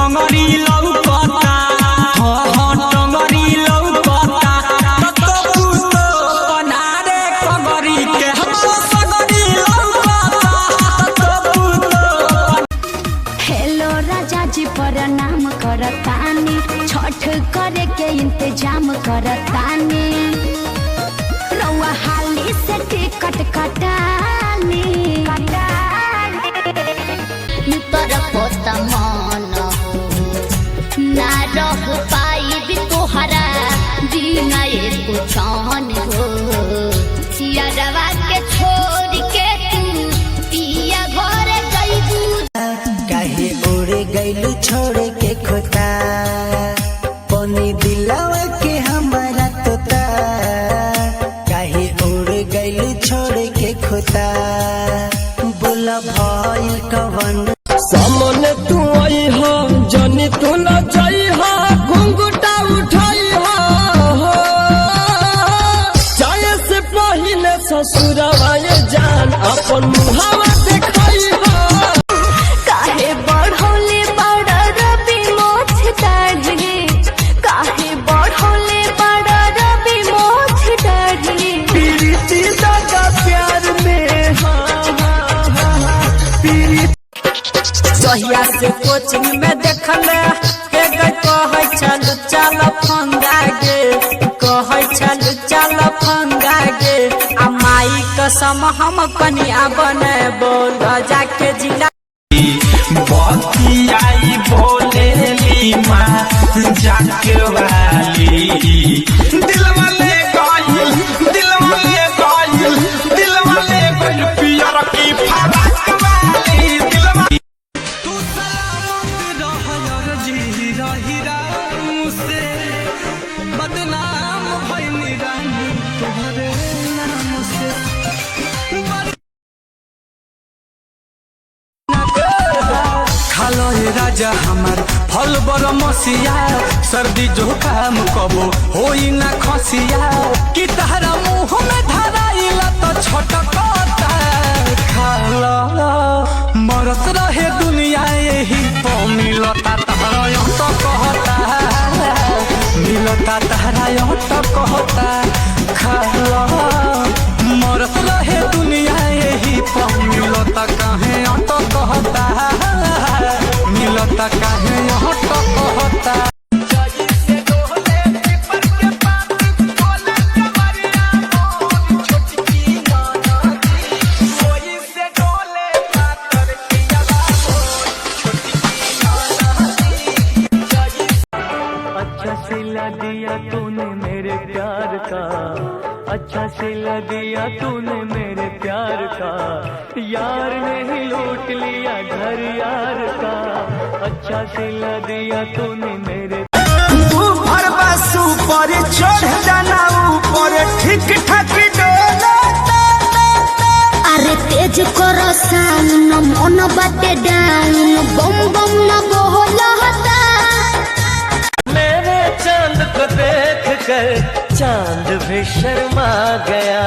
टंगरी लौकता टंगरी लौकता तो कुस्तो बनारे कगरी के हमरो सगरी लौकता तो कुस्तो। हेलो राजा जी प्रणाम करतानी छठ करे के इंतजाम करतानी रउआ हाली से टिकट कटानी तोरा पोता मन ना रह पाई तोहरा बिना एको छान हो सियारवा के छोड़ के तू पिया घर गईबू काहे उड़ गइलू छोड़ के खोता पनी दिलवा के हमारा तोता काहे उड़ गइलू छोड़ के खोता बोला भइल कवन सामने तू आई हो जानी तू न जाई हो घुंघटा उठाई हो जाए से पहले ससुरवा ये जान अपन मुहावा देखाई हो। काहे बढ़ौले बड़ा रवि मोछ दाढ़ी काहे बढ़ौले बड़ा रवि मोछ दाढ़ी प्रीति दादा प्यार में सहिया से कोचिंग में देखले के गई कहै चल चल फंगा गे कहै चल चल फंगा गे आ माई कसम हम कनिया बने बोल जाके जिला बतियाई बोलेली माँ जाके वाली दिलवा ले गइल दिलवा ले गइल दिलवा ले गइल पियर की फराक वाली दिलवा तू सलामत रह यार जी रही राम से बदनाम भइनी रानी तोहरे नाम से खालो ये राजा हमार फल बर मसिया सर्दी जुकाम कबो होई ना खसिया कि तहरा मुँह में धराइला तो छटकता खालो मरत रहे दुनिया यही तो मिलता तहरा यो तो कहता मिलता तहरा यो तो कहता खालो मरत रहे दुनिया यही तो मिलता काहे तो कहता मिलता काहे यहाँ तो कहता। अच्छा सिला दिया तूने मेरे प्यार का अच्छा सिला दिया तूने मेरे प्यार का यार ने ही लूट लिया घर यार का अच्छा सिला दिया तूने मेरे ऊपर बस ऊपर चढ़ जाना ऊपर ठीक ठाक डोला अरे तेज करो साउंड मन बाटे डाउन बम बम न बोलता मेरे चांद को देख कर चांद भी शर्मा गया।